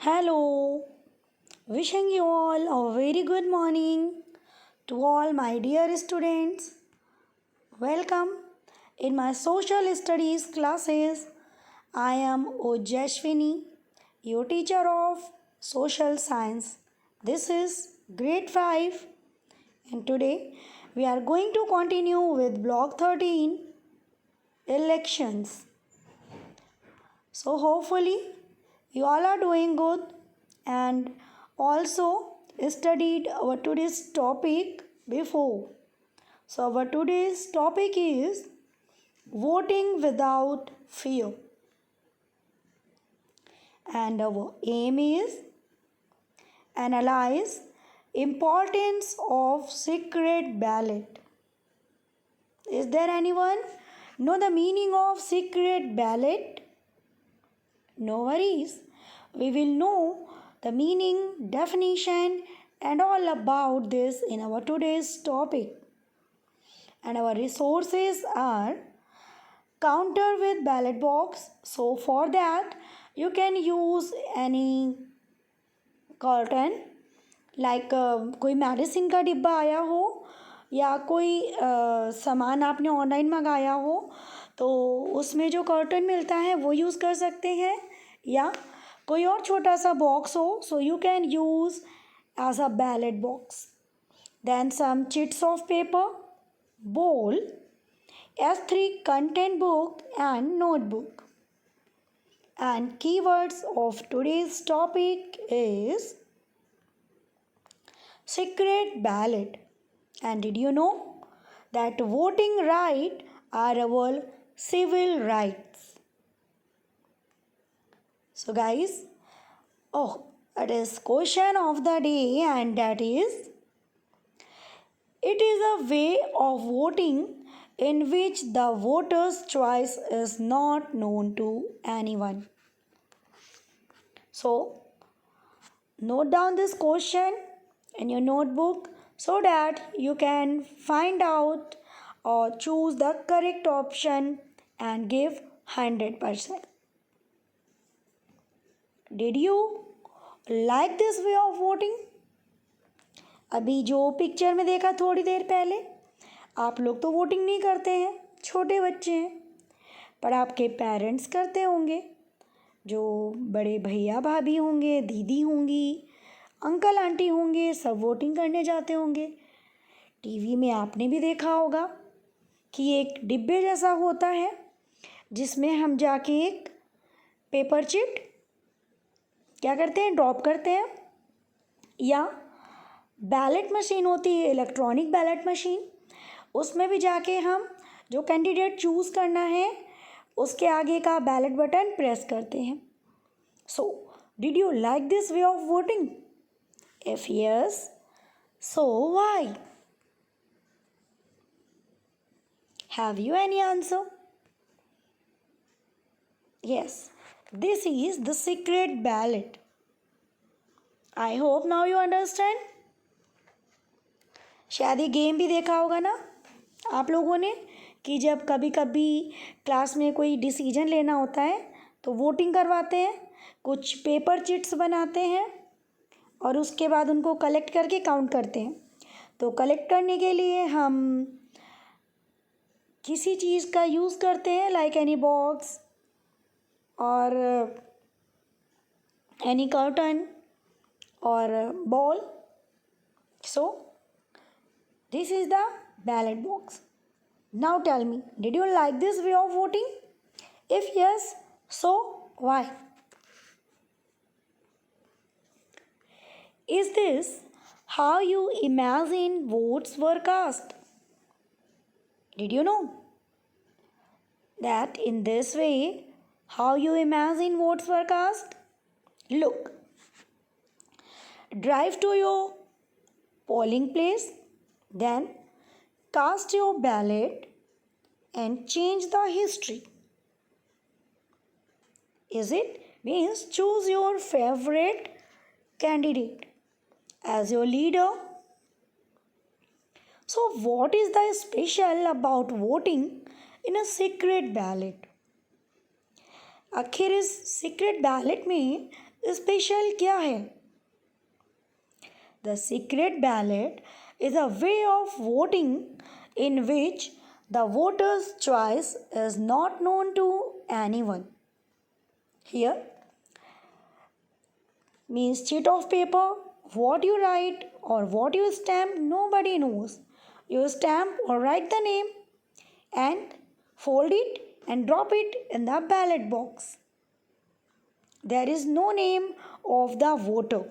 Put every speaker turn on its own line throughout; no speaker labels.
Hello, wishing you all a very good morning to all my dear students. Welcome in my social studies classes. I am Ojashwini, your teacher of social science. This is grade 5 and today we are going to continue with block 13 elections. So hopefully you all are doing good and also studied our today's topic before. So our today's topic is voting without fear. And our aim is analyze importance of secret ballot. Is there anyone know the meaning of secret ballot? No worries. We will know the meaning, definition, and all about this in our today's topic. And our resources are counter with ballot box. So for that, you can use any curtain like कोई medicine का डिब्बा आया हो या कोई सामान आपने online मंगाया हो तो उसमें जो कर्टन मिलता है वो यूज़ कर सकते हैं या कोई और छोटा सा बॉक्स हो so you can use as a ballot box then some chits of paper bowl S3 content book and notebook and keywords of today's topic is secret ballot. And did you know that voting right are our civil rights? So guys, it is question of the day and that is it is a way of voting in which the voter's choice is not known to anyone. So, note down this question in your notebook so that you can find out or choose the correct option and give 100%. Did you like this way of voting? अभी जो picture में देखा थोड़ी देर पहले आप लोग तो voting नहीं करते हैं, छोटे बच्चे हैं, पर आपके पेरेंट्स करते होंगे, जो बड़े भैया भाभी होंगे, दीदी होंगी, अंकल आंटी होंगे, सब वोटिंग करने जाते होंगे। टीवी में आपने भी देखा होगा कि एक डिब्बे जैसा होता है जिसमें हम जाके एक पेपर चिट क्या करते हैं, ड्रॉप करते हैं या बैलेट मशीन होती है, इलेक्ट्रॉनिक बैलेट मशीन, उसमें भी जाके हम जो कैंडिडेट चूज़ करना है उसके आगे का बैलेट बटन प्रेस करते हैं। So did you like this way of voting? If yes, so why? Have you any answer? Yes, this is the secret ballot. I hope now you understand. शायद ये game भी देखा होगा ना आप लोगों ने कि जब कभी कभी क्लास में कोई डिसीजन लेना होता है तो वोटिंग करवाते हैं, कुछ पेपर चिट्स बनाते हैं और उसके बाद उनको कलेक्ट करके काउंट करते हैं. तो कलेक्ट करने के लिए हम किसी चीज़ का यूज़ करते हैं लाइक एनी बॉक्स और एनी कर्टन और ball. So this is the ballot box. Now tell me, did you like this way of voting? If yes, so why? Is this how you imagine votes were cast? Did you know that in this way, how you imagine votes were cast? Look, drive to your polling place. Then cast your ballot and change the history. Is it? Means choose your favorite candidate as your leader. So what is the special about voting in a secret ballot? आखिर इस secret ballot में special क्या है? The secret ballot is a way of voting in which the voter's choice is not known to anyone. Here means sheet of paper, what you write or what you stamp, nobody knows. You stamp or write the name and fold it and drop it in the ballot box. There is no name of the voter.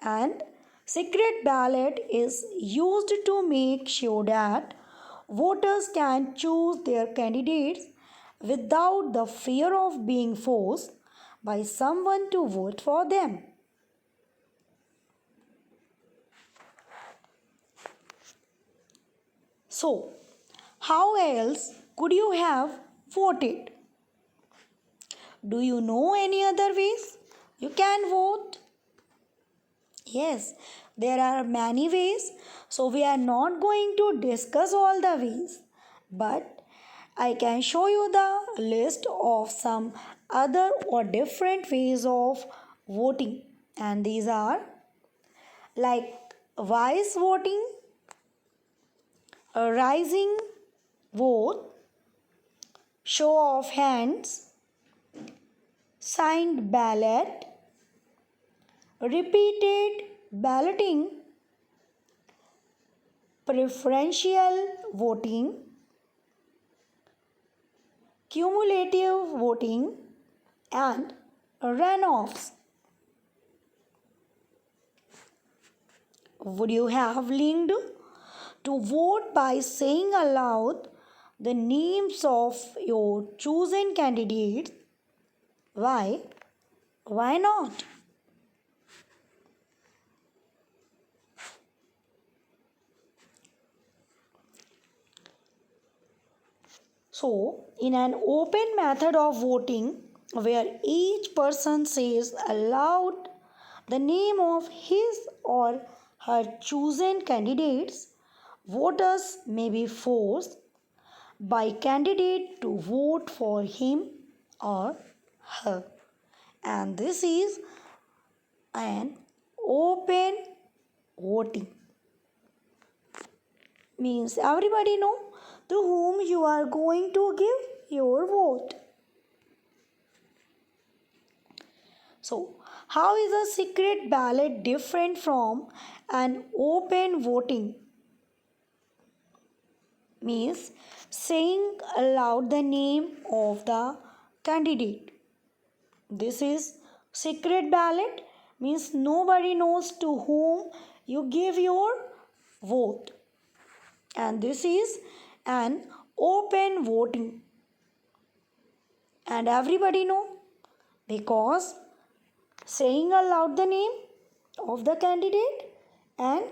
And secret ballot is used to make sure that voters can choose their candidates without the fear of being forced by someone to vote for them. So, how else could you have voted? Do you know any other ways you can vote? Yes, there are many ways, so we are not going to discuss all the ways, but I can show you the list of some other or different ways of voting, and these are like voice voting, a rising vote, show of hands, signed ballot, repeated balloting, preferential voting, cumulative voting, and runoffs. Would you have linked to vote by saying aloud the names of your chosen candidates? Why? Why not? So, in an open method of voting where each person says aloud the name of his or her chosen candidates, voters may be forced by candidate to vote for him or her. And this is an open voting. Means everybody know to whom you are going to give your vote. So, how is a secret ballot different from an open voting? Means saying aloud the name of the candidate. This is secret ballot, means nobody knows to whom you give your vote. And this is an open voting. And everybody know because saying aloud the name of the candidate and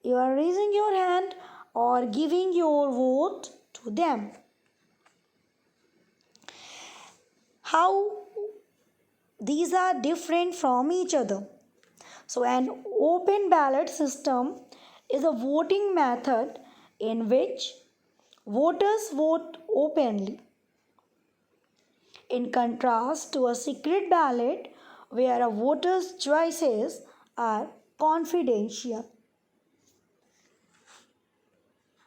you are raising your hand or giving your vote to them. How these are different from each other? So, an open ballot system is a voting method in which voters vote openly. In contrast to a secret ballot where a voter's choices are confidential.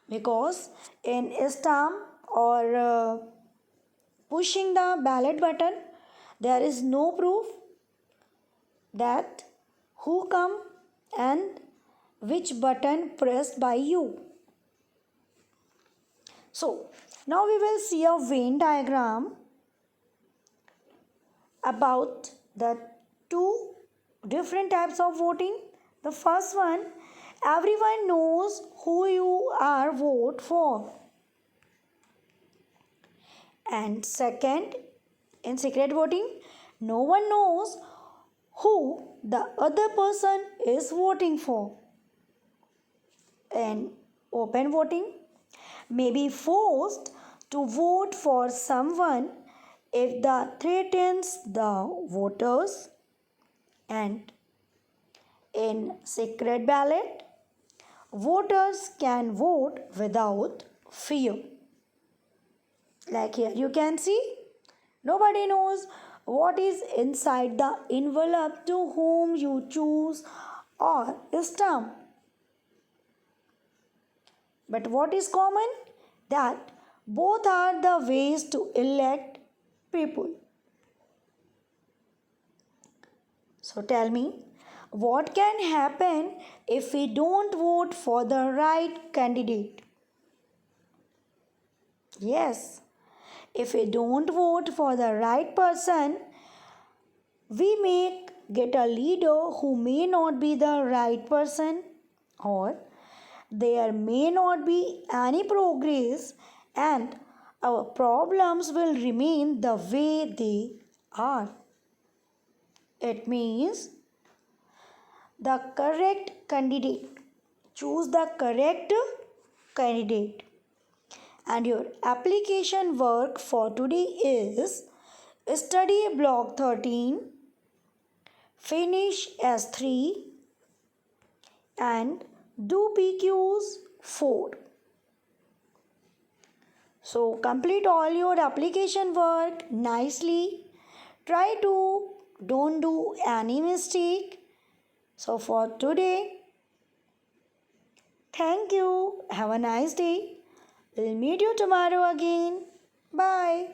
Because in stamp or pushing the ballot button, there is no proof that who come and which button pressed by you. So, now we will see a Venn diagram about the two different types of voting. The first one, everyone knows who you are vote for. And second, in secret voting, no one knows who the other person is voting for. And open voting may be forced to vote for someone if that threatens the voters. And in secret ballot, voters can vote without fear. Like here you can see, nobody knows what is inside the envelope to whom you choose or stamp. But what is common? That both are the ways to elect people. So tell me, what can happen if we don't vote for the right candidate? Yes, if we don't vote for the right person, we may get a leader who may not be the right person, or there may not be any progress, and our problems will remain the way they are. It means the correct candidate. Choose the correct candidate. And your application work for today is study block 13, finish S3, and do PQs 4. So complete all your application work nicely. Try to don't do any mistake. So for today, thank you. Have a nice day. We'll meet you tomorrow again. Bye.